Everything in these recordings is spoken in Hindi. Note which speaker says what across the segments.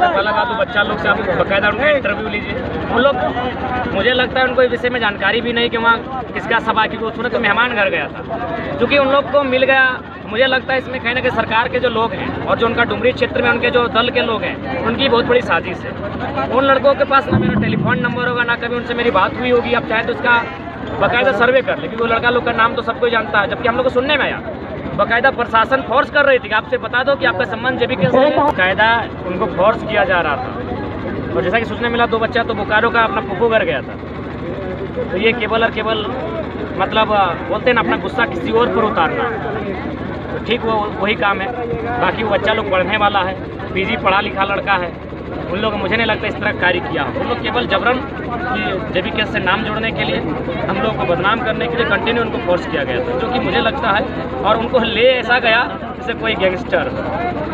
Speaker 1: वाला बात, तो बच्चा लोग से आप बाकायदा उनका इंटरव्यू लीजिए। उन लोग, मुझे लगता है उनको इस विषय में जानकारी भी नहीं कि वहाँ किसका सभा की, वो सुने तो मेहमान घर गया था, क्योंकि उन लोग को मिल गया। मुझे लगता है इसमें कहीं ना कहीं सरकार के जो लोग हैं और जो उनका डुमरी क्षेत्र में उनके जो दल के लोग हैं, उनकी बहुत बड़ी साजिश है। उन लड़कों के पास ना मेरा टेलीफोन नंबर होगा, ना कभी उनसे मेरी बात हुई होगी। आप चाहे तो उसका बाकायदा सर्वे कर ले, क्योंकि वो लड़का लोग का नाम तो सबको जानता है। जबकि हम लोग को सुनने में आया बाकायदा प्रशासन फोर्स कर रही थी कि आपसे बता दो कि आपका संबंध जेबी कैसे है। बाकायदा उनको फोर्स किया जा रहा था। और जैसा कि सूचना मिला, 2 बच्चा तो बोकारो का अपना फूफू घर गया था। तो ये केवल और केवल मतलब बोलते हैं ना, अपना गुस्सा किसी और पर उतारना, तो ठीक वो वही काम है। बाकी वो बच्चा लोग पढ़ने वाला है, पीजी पढ़ा लिखा लड़का है। उन लोग मुझे नहीं लगता इस तरह कार्य किया। उन लोग केवल जबरन कि जेबी केस से नाम जोड़ने के लिए, हम लोग को बदनाम करने के लिए कंटिन्यू उनको फोर्स किया गया था, जो कि मुझे लगता है। और उनको ले ऐसा गया जैसे कोई गैंगस्टर,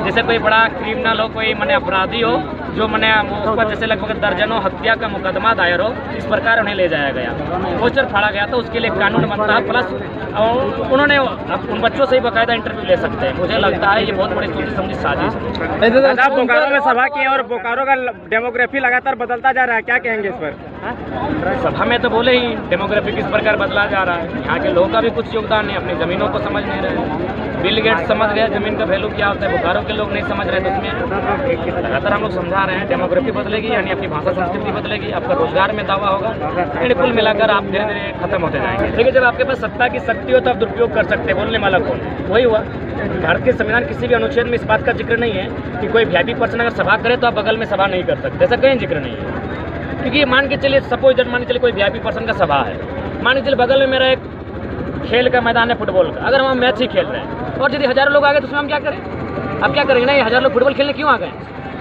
Speaker 1: जैसे कोई बड़ा क्रिमिनल हो, कोई मने अपराधी हो, जो मने उस पर जैसे लगभग दर्जनों हत्या का मुकदमा दायर हो, इस प्रकार उन्हें ले जाया गया, पोस्टर फाड़ा गया। तो उसके लिए कानून बनता है। प्लस उन्होंने उन बच्चों से ही बाकायदा इंटरव्यू ले सकते हैं। मुझे लगता है ये बहुत बड़ी सोची समझी साजिश है।
Speaker 2: आप बोकारो में सभा की और बोकारो का डेमोग्राफी लगातार बदलता जा रहा है, क्या कहेंगे इस पर?
Speaker 1: सभा में तो बोले ही डेमोग्राफी किस प्रकार बदला जा रहा है। यहाँ के लोगों का भी कुछ योगदान है, अपनी ज़मीनों को समझ नहीं रहे। बिल गेट्स समझ गए ज़मीन का वैल्यू क्या होता है, बोकारो के लोग नहीं समझ रहे। तो उसमें लगातार हम लोग समझा रहे हैं, डेमोग्राफी बदलेगी यानी अपनी भाषा संस्कृति बदलेगी, आपका रोजगार में दावा होगा, यानी कुल मिलाकर आप धीरे धीरे खत्म होते जाएंगे। देखिए, जब आपके पास सत्ता की शक्ति हो तो आप दुरुपयोग कर सकते हैं, बोलने वाला कौन? वही हुआ। भारत के संविधान किसी भी अनुच्छेद में इस बात का जिक्र नहीं है कि कोई वीआईपी पर्सन अगर सभा करे तो आप बगल में सभा नहीं कर सकते, ऐसा कहीं जिक्र नहीं है। क्योंकि मान के चलिए, सपोज मान के चलिए कोई वीआईपी पर्सन का सभा है, मान के चलिए बगल में मेरा एक खेल का मैदान है फुटबॉल का, अगर हम मैच ही खेल रहे हैं और यदि हज़ारों लोग आ गए तो उसमें हम क्या करें? आप क्या करेंगे ना, ये 1000 लोग फुटबॉल खेलने क्यों आ गए?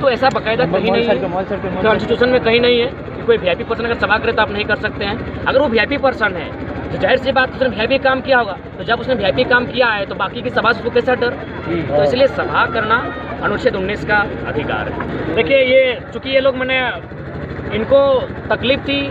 Speaker 1: तो ऐसा बाकायदा कहीं नहीं है, कॉन्स्टिट्यूशन में कहीं नहीं है कि कोई वीआईपी पर्सन अगर सभा करे तो आप नहीं कर सकते हैं। अगर वो वीआईपी पर्सन है तो जाहिर सी बात, उसने वीआईपी काम किया होगा, तो जब उसने वीआईपी काम किया है तो बाकी की सभा से उसको कैसा डर? तो इसलिए सभा करना अनुच्छेद 19 का अधिकार है। देखिए, ये चूँकि ये लोग मैंने इनको तकलीफ थी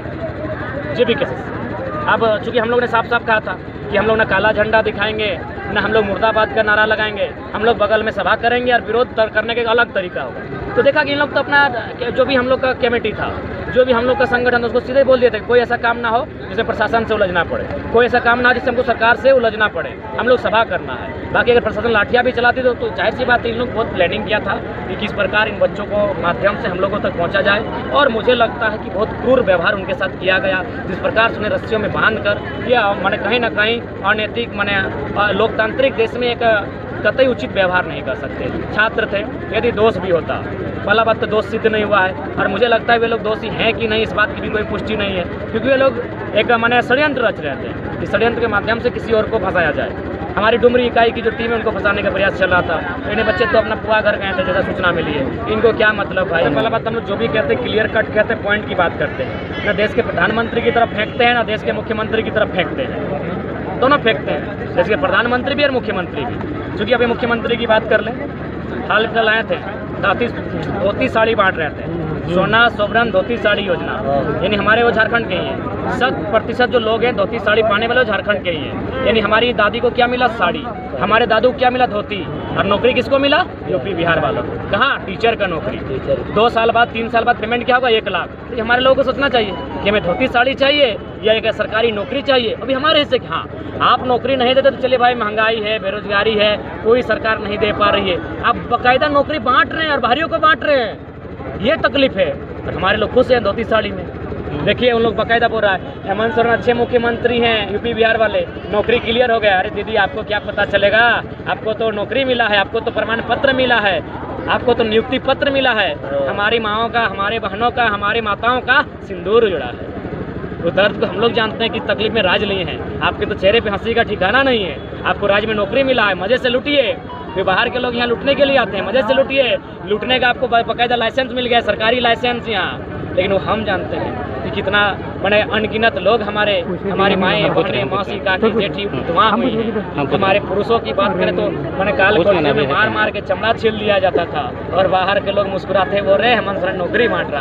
Speaker 1: जेबी केसेस से। अब चूँकि हम लोग ने साफ साफ कहा था कि हम लोग ना काला झंडा दिखाएंगे, ना हम लोग मुर्दाबाद का नारा लगाएंगे, हम लोग बगल में सभा करेंगे और विरोध करने का अलग तरीका होगा। तो देखा कि इन लोग तो अपना जो भी हम लोग का कमेटी था, जो भी हम लोग का संगठन, उसको सीधे बोल दिए थे कोई ऐसा काम ना हो जिससे प्रशासन से उलझना पड़े, कोई ऐसा काम ना हो जिससे हमको सरकार से उलझना पड़े, हम लोग सभा करना है। बाकी अगर प्रशासन लाठियाँ भी चलाती तो जाहिर सी बात है, इन लोग बहुत प्लानिंग किया था कि किस प्रकार इन बच्चों को माध्यम से हम लोगों तक पहुँचा जाए। और मुझे लगता है कि बहुत क्रूर व्यवहार उनके साथ किया गया, जिस प्रकार से उन्हें रस्सियों में बांध कर, या मैंने कहीं ना कहीं अनैतिक, मैंने लोकतांत्रिक देश में एक कतई उचित व्यवहार नहीं कर सकते। छात्र थे, यदि दोष भी होता, पहला बात तो दोष सिद्ध नहीं हुआ है, और मुझे लगता है वे लोग दोषी हैं कि नहीं इस बात की भी कोई पुष्टि नहीं है, क्योंकि वे लोग एक मैंने षड्यंत्र रच रहे थे। इस षड्यंत्र के माध्यम से किसी और को फंसाया जाए। हमारी डुमरी इकाई की जो टीम है, उनको फंसाने का प्रयास चल रहा था। इन्हें बच्चे तो अपना पुआ घर गए थे, जैसा सूचना मिली है। इनको क्या मतलब भाई? पहला बात, हम लोग जो भी कहते हैं क्लियर कट कहते हैं, पॉइंट की बात करते हैं। ना देश के प्रधानमंत्री की तरफ फेंकते हैं, ना देश के मुख्यमंत्री की तरफ फेंकते हैं, दोनों फेंकते हैं, देश के प्रधानमंत्री भी और मुख्यमंत्री भी। चूँकि अभी मुख्यमंत्री की बात कर लें, हाल फिलहाल आए थे, धोती साड़ी बांट रहे थे, सोना सोवरन धोती साड़ी योजना, यानी हमारे वो झारखंड के ही हैं। 100% जो लोग हैं धोती साड़ी पाने वाले झारखंड के ही हैं। यानी हमारी दादी को क्या मिला? साड़ी। हमारे दादू को क्या मिला? धोती। और नौकरी किसको मिला? यूपी बिहार वालों को। कहाँ? टीचर का नौकरी। 2 साल बाद 3 साल बाद पेमेंट क्या होगा? 1 लाख। तो हमारे लोगों को सोचना चाहिए कि हमें धोती साड़ी चाहिए या एक सरकारी नौकरी चाहिए। अभी हमारे हिस्से की, हाँ, आप नौकरी नहीं देते तो चलिए भाई, महंगाई है, बेरोजगारी है, कोई सरकार नहीं दे पा रही है। आप बाकायदा नौकरी बांट रहे हैं और बाहरियों को बांट रहे हैं, ये तकलीफ है। और हमारे लोग खुश हैं धोती साड़ी में। देखिए, उन लोग बाकायदा बोल रहा है हेमंत सोरेन अच्छे मुख्यमंत्री हैं, यूपी बिहार वाले, नौकरी क्लियर हो गया। अरे दीदी, आपको क्या पता चलेगा? आपको तो नौकरी मिला है, आपको तो प्रमाण पत्र मिला है, आपको तो नियुक्ति पत्र मिला है। हमारी माँओं का, हमारे बहनों का, हमारी माताओं का सिंदूर जुड़ा है। वो दर्द को हम लोग जानते हैं कि तकलीफ में राज लिए हैं। आपके तो चेहरे पे हंसी का ठिकाना नहीं है। आपको राज्य में नौकरी मिला है, मजे से लूटिए। फिर बाहर के लोग यहाँ लूटने के लिए आते हैं, मजे से लूटिए। लूटने का आपको बाकायदा लाइसेंस मिल गया, सरकारी लाइसेंस यहाँ। लेकिन वो हम जानते हैं कि कितना बड़े अनगिनत लोग हमारी माएँ, बहनें, मौसी, काकी, जेठी वहाँ हुई हैं। हमारे पुरुषों की बात करें तो मैंने काल में मार मार के चमड़ा छील दिया जाता था, और बाहर के लोग मुस्कुराते बोल रहे हैं हेमंत सोरेन नौकरी बांट रहा है।